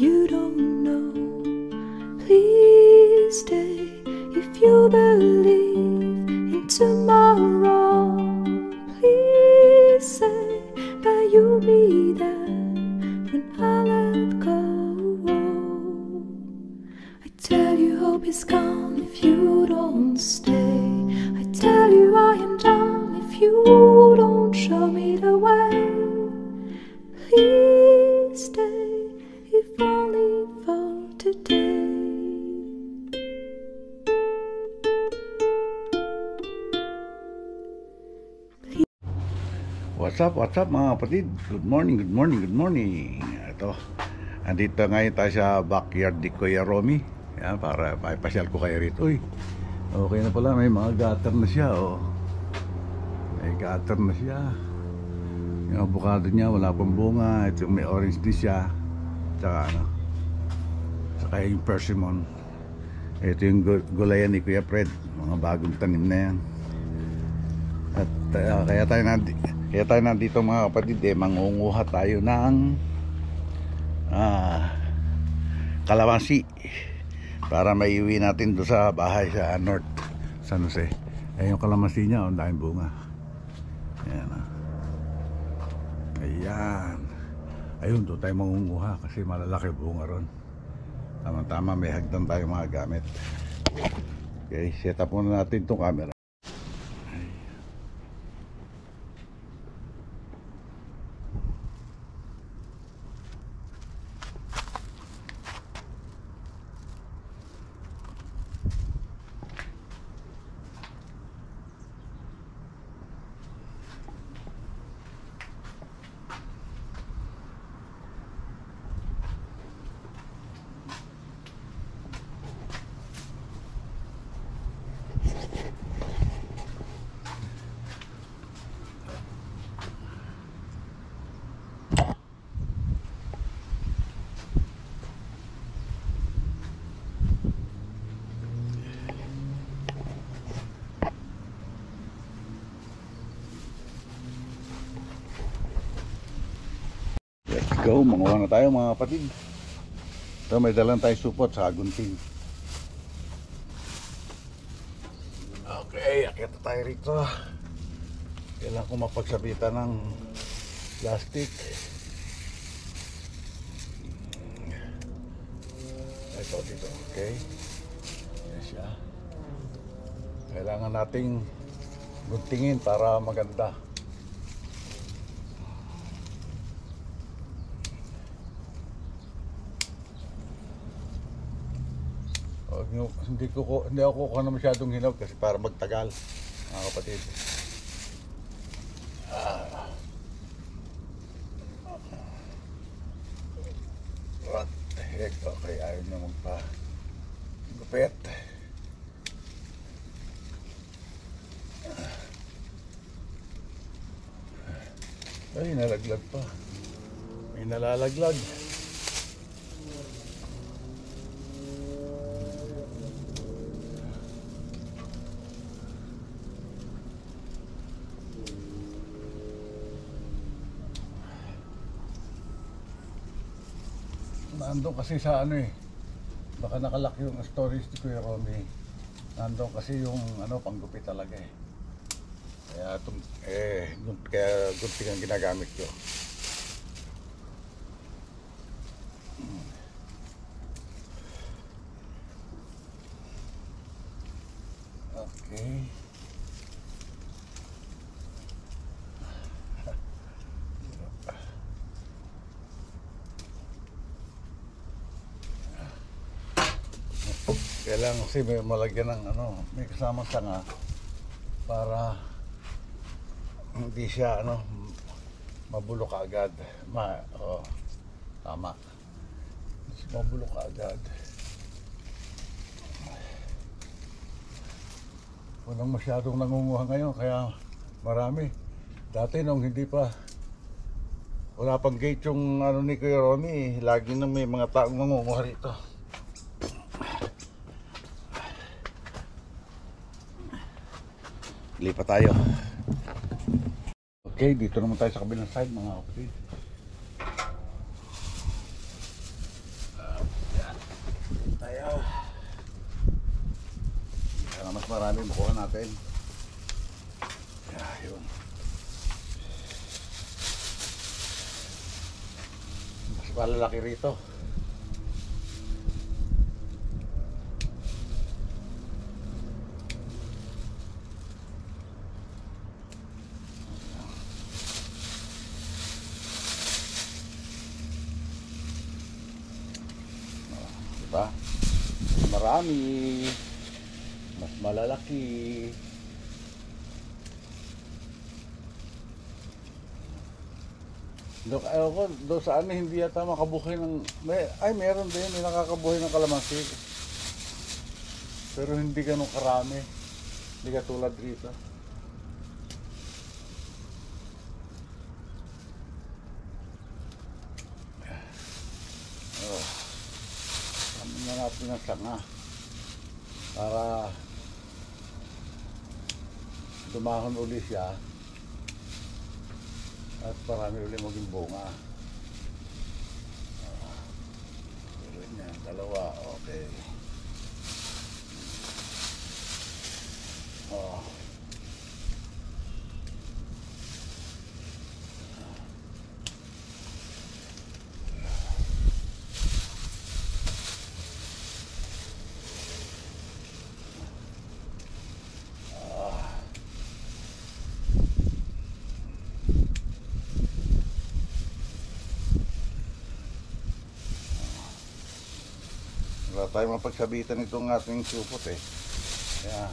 you don't know. Please stay if you believe in tomorrow. Please say that you'll be there when I let go. I tell you hope is gone if you don't stay. I tell you I am done if you don't show me the way. Please stay if only for today. What's up mga kapatid? Good morning. Ito, andito ngayon tayo sa backyard ni Kuya Romy. Yan, para maipasyal ko kayo rito. Uy, okay na pala, may mga gutter na siya. Oh. May gutter na siya. Yung avocado niya, wala pang bunga. Ito may orange din siya. Tsaka yung persimmon. Ito yung gulayan ni Kuya Fred. Mga bagong tanim na yan. At kaya tayo nandito mga kapatid, mangunguha tayo ng kalamansi para maiuwi natin doon sa bahay sa North San Jose. Yung kalamansi niya, ang daming bunga. Ayan. Ayun, doon tayo mangunguha kasi malalaki bunga ron. Tama-tama, may hagdan tayo mga gamit. Okay, set up muna natin itong camera. Let's go, manguha na tayo mga kapatid. Ito, may dalang tayo supot sa gunting. Okay, akita tayo rito. Kailangan ko mapagsabitan ng plastic. Ito dito, okay. Yan siya. Kailangan nating guntingin para maganda. Hindi ako kuha na masyadong hinog kasi para magtagal mga kapatid. What the heck? Okay, ayaw na magpa-gupit. Ay, nalaglag pa. May nalalaglag. Nandun kasi sa baka nakalak yung storage ni Kuya Romy. Nandun kasi yung panggupit talaga eh. Kaya gunting ang ginagamit ko. Okay. Kailangan kasi may malagyan ng may kasamang sanga para hindi siya mabulok agad. Tama. Mabulok agad. Walang masyadong nangunguha ngayon kaya marami. Dati nung wala pang gate yung ni Kuya Romy, lagi nang may mga taong nangunguha rito. Lipat tayo. Okay, dito naman tayo sa kabilang side mga kapatid. marami makuha natin. Yun. Mas malalaki rito. Diba? Marami. Mas malalaki. Doon sa ano, hindi yata makabuhay ng... meron din. May nakakabuhay ng kalamansi. Pero hindi ganun karami. Hindi katulad rito. Kami na natin ng sanga. Para dumahon uli siya. At marami uli maging bunga. Pero yan, dalawa, okay. Wala tayo mapagsabitan itong ating supot eh. Kaya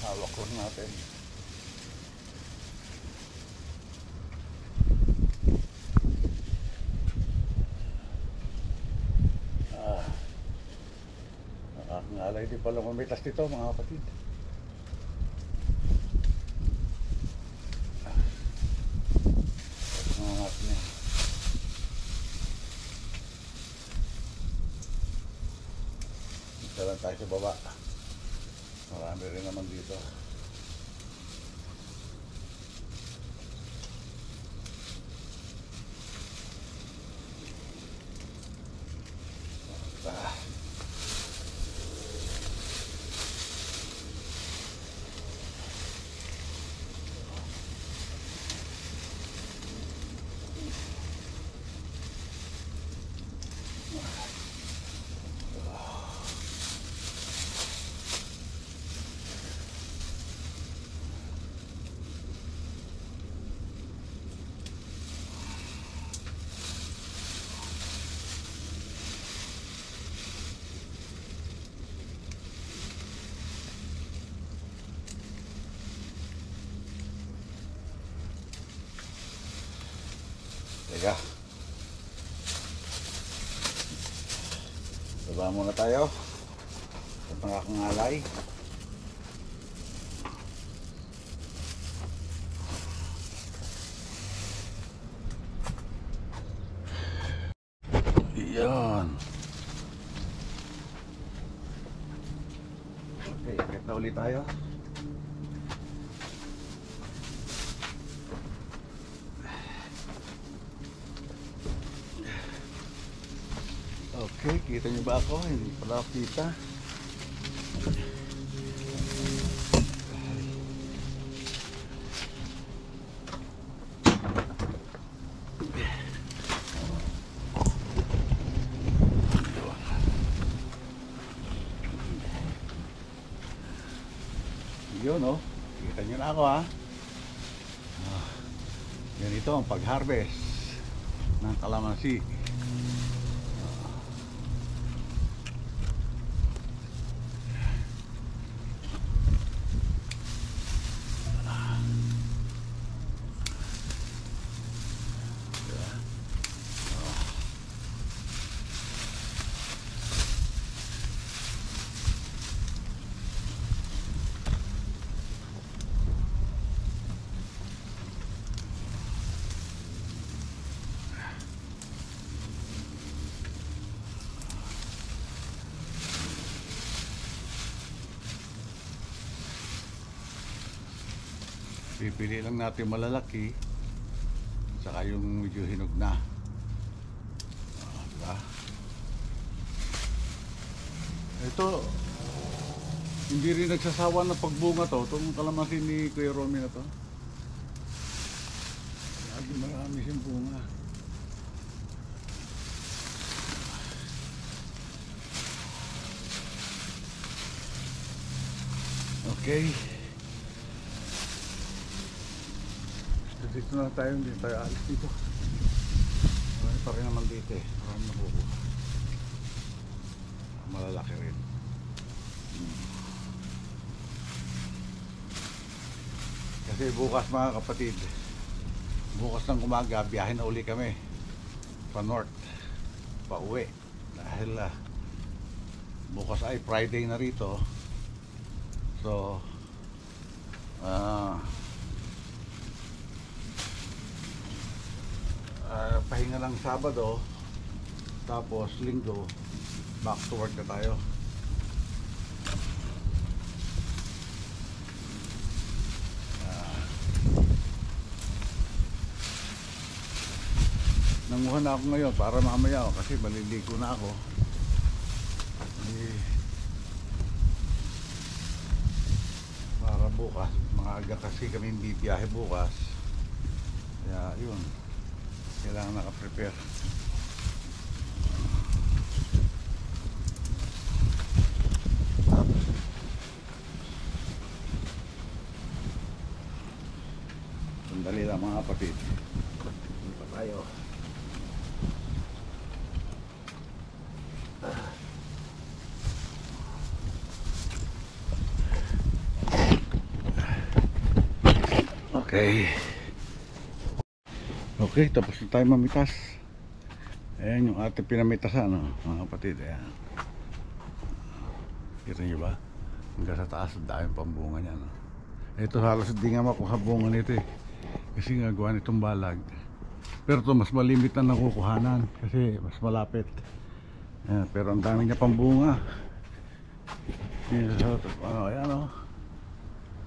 hawak ko natin. Nakakangalay din pala mamitas dito mga kapatid. Mga natin yan. Lang tayo sa baba. Marami rin naman dito. Teka. Baba muna tayo. Sa pangakangalay. Iyan. Okay, kita ulit tayo. Okay, kita niyo ba ako? Hindi pala ako kita. Yun oh, kita niyo na ako ha. Ganito ang pag-harvest ng kalamansi. Pipili lang natin malalaki saka yung medyo hinog na. Diba? Ito Hindi rin nagsasawa ng pagbunga to. Itong kalamansi ni Kuya Romy na to. Lagi marami siyang bunga. Okay. So, dito na tayo. Hindi tayo alis dito. Marami pa rin naman dito eh. Marami nakukuha. Malalaki rin. Kasi bukas mga kapatid, bukas ng umaga biyahe na uli kami pa north, pa uwi dahil bukas ay Friday na rito. So pahinga ng Sabado, tapos Linggo back to work na tayo. Nanguha na ako ngayon para mamaya kasi maliligo na ako. Para bukas, maaga kasi kami hindi biyahe bukas. Kaya yun, kailangan naka-prepare. Sandali lang mga kapatid. Hindi pa tayo. Okay. Okay, tapos na tayo mamitas. Ayan yung ating pinamitasan, mga kapatid. Ayan. Kita nyo ba? Hanggang sa taas, dahil pambunga niya. Ito halos hindi nga makuha bunga nito eh. Kasi nga gawa nitong balag. Pero ito mas malimit na nakukuhanan kasi mas malapit. Ayan, pero ang dami niya pambunga. Ayan o.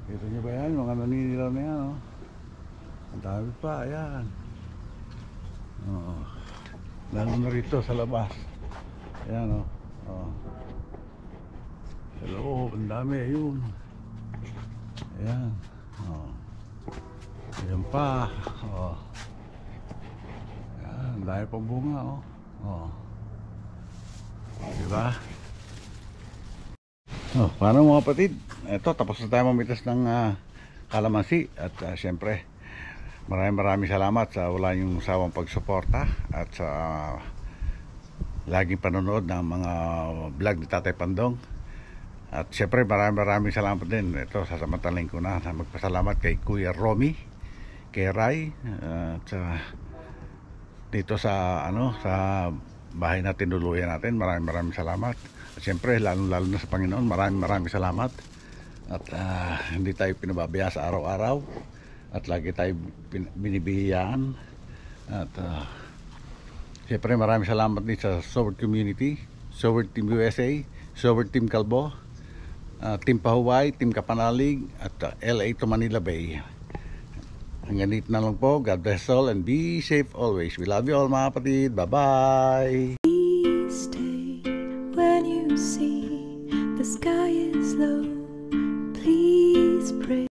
Kita nyo ba yan? Mga naninilaw na yan o. Ang dami pa, ayan. Oo. Lalo na rito sa labas. Ayan o. Oo. Sa loob, ang dami, ayun. Ayan. Oo. Ayan pa. Oo. Ayan, ang dami pang bunga o. Oo. Diba? Oh, paano mga kapatid? Ito, tapos na tayo mamitas ng kalamansi. At syempre, maraming salamat sa wala yung sawang pagsuporta at sa laging panonood ng mga vlog ni Tatay Pandong. At syempre maraming salamat din. Ito, sasamantalin ko na magpasalamat kay Kuya Romy, kay Ray, at dito sa sa bahay na tinuluyan natin. Maraming salamat. At syempre lalo na sa Panginoon, maraming salamat. At hindi tayo pinababaya sa araw-araw. At lagi tayo binibihiyaan. At siyempre maraming salamat din sa Soward Community, Soward Team USA, Soward Team Calbo, Team Pahuway, Team Kapanalig, at LA to Manila Bay. Hanggang dito na lang po. God bless all and be safe always. We love you all mga kapatid. Bye-bye. Please stay when you see the sky is low. Please pray.